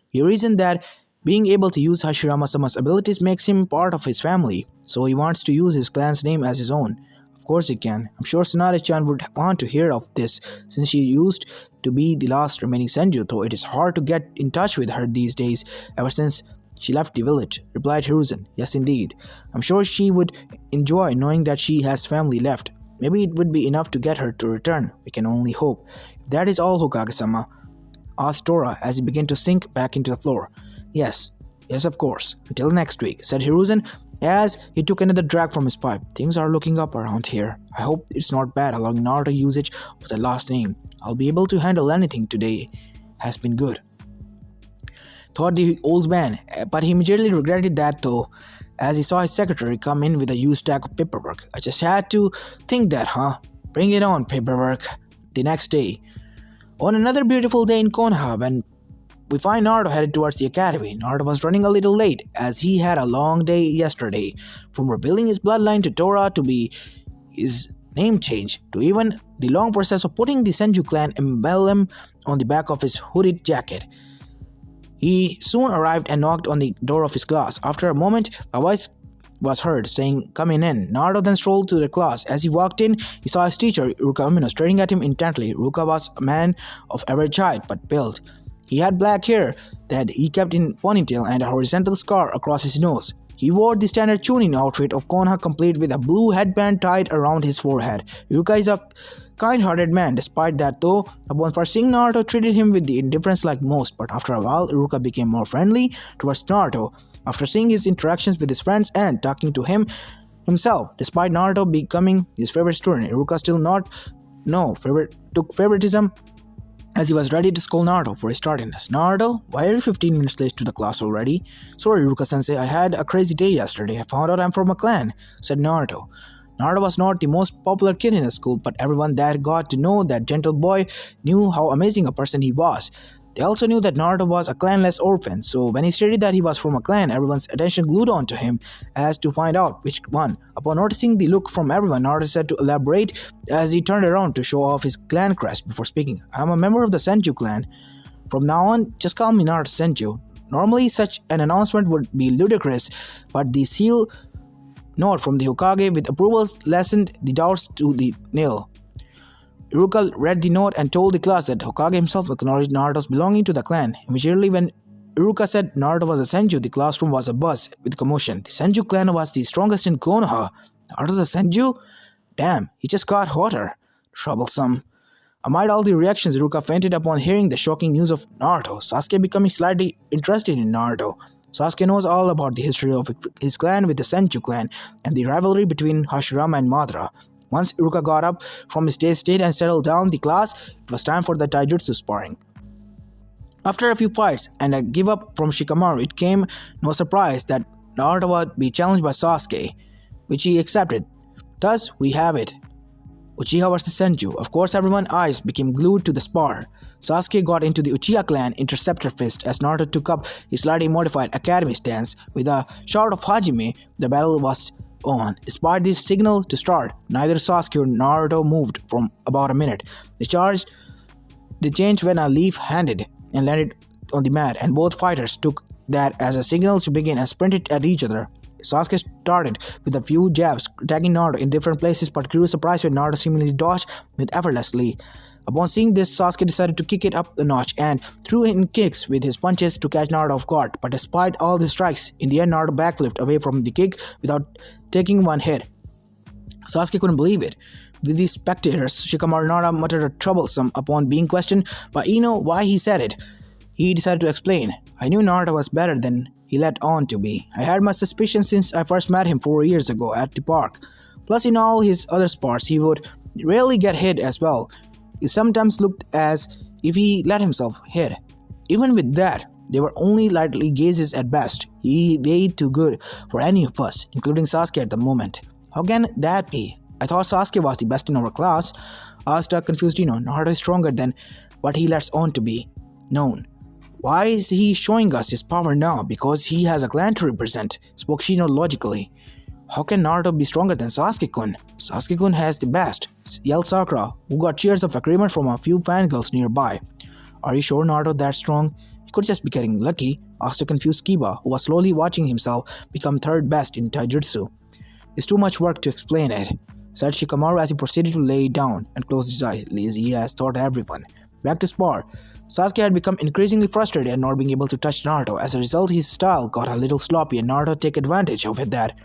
He reasoned that being able to use Hashirama-sama's abilities makes him part of his family, so he wants to use his clan's name as his own. Of course he can. I'm sure Tsunade-chan would want to hear of this since she used to be the last remaining Senju, though it is hard to get in touch with her these days ever since she left the village, replied Hiruzen. Yes, indeed. I'm sure she would enjoy knowing that she has family left. Maybe it would be enough to get her to return. We can only hope. If that is all, Hokage-sama, asked Tora as he began to sink back into the floor. Yes, of course. Until next week, said Hiruzen as he took another drag from his pipe. Things are looking up around here. I hope it's not bad allowing Naruto usage of the last name. I'll be able to handle anything today. Has been good, thought the old man, but he immediately regretted that though, as he saw his secretary come in with a huge stack of paperwork. I just had to think that, huh? Bring it on, paperwork. The next day, on another beautiful day in Konoha, when we find Naruto headed towards the academy. Naruto was running a little late as he had a long day yesterday, from revealing his bloodline to Tora to be his name change to even the long process of putting the Senju clan emblem on the back of his hooded jacket. He soon arrived and knocked on the door of his class. After a moment, a voice was heard saying, "Coming in." Naruto then strolled to the class. As he walked in, he saw his teacher, Iruka Umino, staring at him intently. Iruka was a man of average height but built. He had black hair that he kept in ponytail and a horizontal scar across his nose. He wore the standard Chunin outfit of Konoha, complete with a blue headband tied around his forehead. Iruka is a kind-hearted man. Despite that though, upon first seeing Naruto, treated him with the indifference like most, but after a while, Iruka became more friendly towards Naruto. After seeing his interactions with his friends and talking to him himself, despite Naruto becoming his favorite student, Iruka still took favoritism as he was ready to scold Naruto for his tardiness. "Naruto, why are you 15 minutes late to the class already?" "Sorry, Iruka-sensei, I had a crazy day yesterday. I found out I'm from a clan," said Naruto. Naruto was not the most popular kid in the school, but everyone that got to know that gentle boy knew how amazing a person he was. They also knew that Naruto was a clanless orphan, so when he stated that he was from a clan, everyone's attention glued onto him as to find out which one. Upon noticing the look from everyone, Naruto said to elaborate as he turned around to show off his clan crest before speaking. "I'm a member of the Senju clan. From now on, just call me Naruto Senju." Normally, such an announcement would be ludicrous, but the seal note from the Hokage with approval lessened the doubts to the nil. Iruka read the note and told the class that Hokage himself acknowledged Naruto's belonging to the clan. Immediately when Iruka said Naruto was a Senju, the classroom was abuzz with commotion. The Senju clan was the strongest in Konoha. Naruto's a Senju? Damn, he just got hotter. Troublesome. Amid all the reactions, Iruka fainted upon hearing the shocking news of Naruto. Sasuke becoming slightly interested in Naruto. Sasuke knows all about the history of his clan with the Senju clan and the rivalry between Hashirama and Madara. Once Iruka got up from his dazed state and settled down the class, it was time for the taijutsu sparring. After a few fights and a give up from Shikamaru, it came no surprise that Naruto would be challenged by Sasuke, which he accepted. Thus, we have it. Uchiha vs Senju. Of course, everyone's eyes became glued to the spar. Sasuke got into the Uchiha clan Interceptor Fist as Naruto took up his slightly modified academy stance. With a shout of Hajime, the battle was on. Despite this signal to start, neither Sasuke or Naruto moved for about a minute. The change when a leaf handed and landed on the mat, and both fighters took that as a signal to begin and sprinted at each other. Sasuke started with a few jabs, attacking Naruto in different places, but grew surprised when Naruto seemingly dodged it effortlessly. Upon seeing this, Sasuke decided to kick it up a notch and threw in kicks with his punches to catch Naruto off guard. But despite all the strikes, in the end Naruto backflipped away from the kick without taking one hit. Sasuke couldn't believe it. With the spectators, Shikamaru Naruto muttered a troublesome upon being questioned by Ino why he said it. He decided to explain. I knew Naruto was better than he let on to be. I had my suspicions since I first met him 4 years ago at the park. Plus, in all his other sports, he would rarely get hit as well. It sometimes looked as if he let himself hit. Even with that, they were only lightly gazes at best. He way too good for any of us, including Sasuke at the moment. How can that be? I thought Sasuke was the best in our class. Asked a confused Ino. Naruto is stronger than what he lets on to be known. Why is he showing us his power now? Because he has a clan to represent, spoke Shino logically. How can Naruto be stronger than Sasuke-kun? Sasuke-kun has the best, yelled Sakura, who got cheers of agreement from a few fangirls nearby. Are you sure Naruto that strong? He could just be getting lucky, asked a confused Kiba, who was slowly watching himself become third best in taijutsu. It's too much work to explain it, said Shikamaru as he proceeded to lay down and close his eyes, lazy he has taught everyone. Back to spar. Sasuke had become increasingly frustrated at not being able to touch Naruto. As a result, his style got a little sloppy and Naruto took advantage of it that.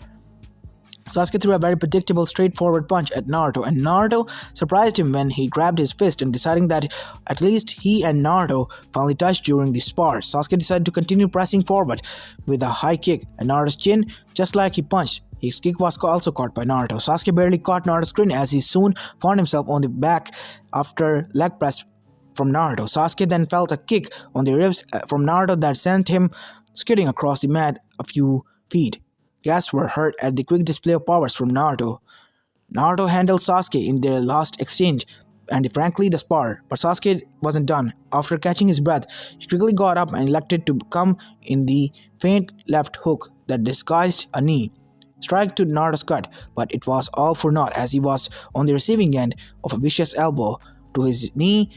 Sasuke threw a very predictable, straightforward punch at Naruto, and Naruto surprised him when he grabbed his fist and deciding that at least he and Naruto finally touched during the spar. Sasuke decided to continue pressing forward with a high kick at Naruto's chin, just like he punched. His kick was also caught by Naruto. Sasuke barely caught Naruto's grin as he soon found himself on the back after leg press from Naruto. Sasuke then felt a kick on the ribs from Naruto that sent him skidding across the mat a few feet. Gasps were heard at the quick display of powers from Naruto. Naruto handled Sasuke in their last exchange and frankly the spar, but Sasuke wasn't done. After catching his breath, he quickly got up and elected to come in the faint left hook that disguised a knee strike to Naruto's gut, but it was all for naught as he was on the receiving end of a vicious elbow to his knee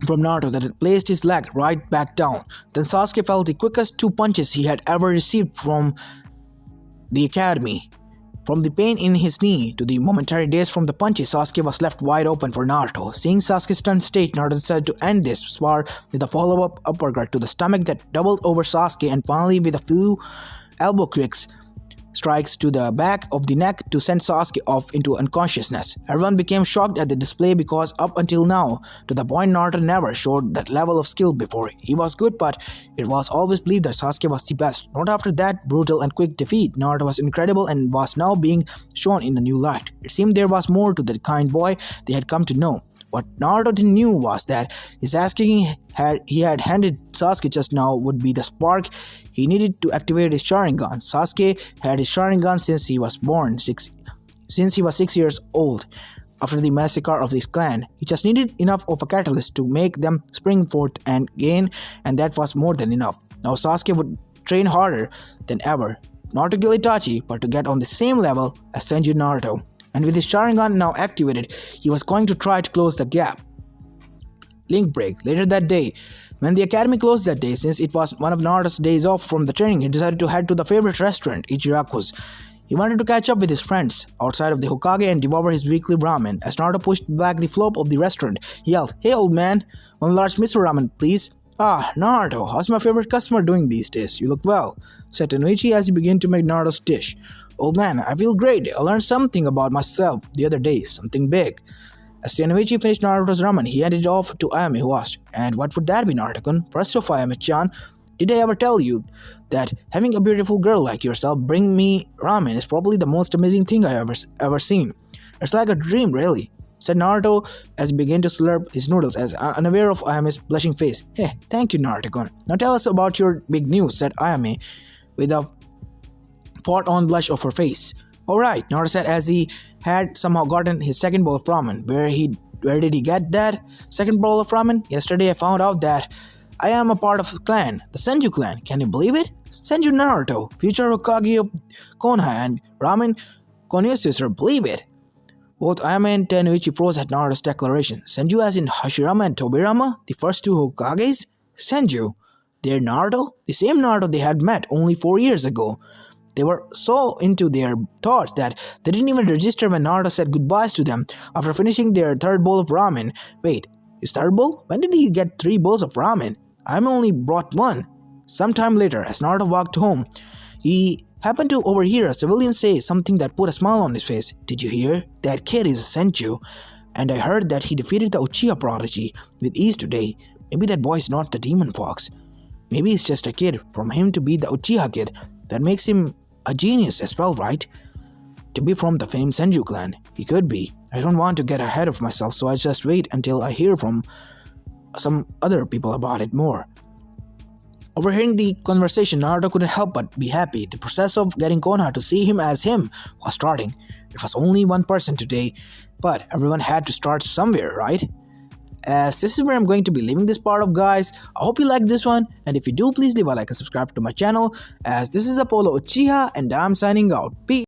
from Naruto that had placed his leg right back down. Then Sasuke felt the quickest 2 punches he had ever received from the academy. From the pain in his knee to the momentary daze from the punches, Sasuke was left wide open for Naruto. Seeing Sasuke's stunned state, Naruto decided to end this spar with a follow-up uppercut to the stomach that doubled over Sasuke and finally with a few elbow kicks strikes to the back of the neck to send Sasuke off into unconsciousness. Everyone became shocked at the display because up until now, to the point Naruto never showed that level of skill before. He was good, but it was always believed that Sasuke was the best. Not after that brutal and quick defeat. Naruto was incredible and was now being shown in a new light. It seemed there was more to the kind boy they had come to know. What Naruto knew was that his ass kicking he had handed Sasuke just now would be the spark he needed to activate his Sharingan. Sasuke had his Sharingan since he was 6 years old. After the massacre of his clan, he just needed enough of a catalyst to make them spring forth and gain, and that was more than enough. Now Sasuke would train harder than ever, not to kill Itachi, but to get on the same level as Senju Naruto. And with his Sharingan now activated, he was going to try to close the gap. Link break. Later that day, when the academy closed that day, since it was one of Naruto's days off from the training, he decided to head to the favorite restaurant, Ichiraku's. He wanted to catch up with his friends outside of the Hokage and devour his weekly ramen. As Naruto pushed back the flop of the restaurant, he yelled, "Hey old man, one large miso ramen please." "Ah, Naruto, how's my favorite customer doing these days? You look well," said Tenoichi as he began to make Naruto's dish. "Old man, I feel great. I learned something about myself the other day, something big." As Tenoichi finished Naruto's ramen, he handed it off to Ayame, who asked, "And what would that be, Naruto-kun?" "First off, Ayame-chan, did I ever tell you that having a beautiful girl like yourself bring me ramen is probably the most amazing thing I ever seen? It's like a dream, really," said Naruto as he began to slurp his noodles as unaware of Ayame's blushing face. "Hey, thank you, Naruto-kun. Now tell us about your big news," said Ayame with a fought-on blush of her face. "Alright," Naruto said as he had somehow gotten his second bowl of ramen. Where did he get that second bowl of ramen? "Yesterday I found out that I am a part of a clan, the Senju clan. Can you believe it? Senju Naruto, future Hokage of Konoha and ramen Konoha sister, believe it." Both Ayame and Tenoichi froze at Naruto's declaration. "Senju as in Hashirama and Tobirama, the first 2 Hokages? Senju?" Their Naruto? The same Naruto they had met only 4 years ago. They were so into their thoughts that they didn't even register when Naruto said goodbyes to them after finishing their third bowl of ramen. Wait, his third bowl? When did he get 3 bowls of ramen? I only brought one. Sometime later, as Naruto walked home, he happened to overhear a civilian say something that put a smile on his face. Did you hear? That kid is sent you. And I heard that he defeated the Uchiha prodigy with ease today. Maybe that boy is not the demon fox. Maybe he's just a kid. From him to be the Uchiha kid, that makes him a genius as well, right? To be from the famed Senju clan. He could be. I don't want to get ahead of myself, so I just wait until I hear from some other people about it more. Overhearing the conversation, Naruto couldn't help but be happy. The process of getting Konoha to see him as him was starting. It was only one person today, but everyone had to start somewhere, right? As this is where I'm going to be leaving this part of, guys. I hope you like this one, and if you do, please leave a like and subscribe to my channel, as this is Apollo Uchiha and I'm signing out. Peace.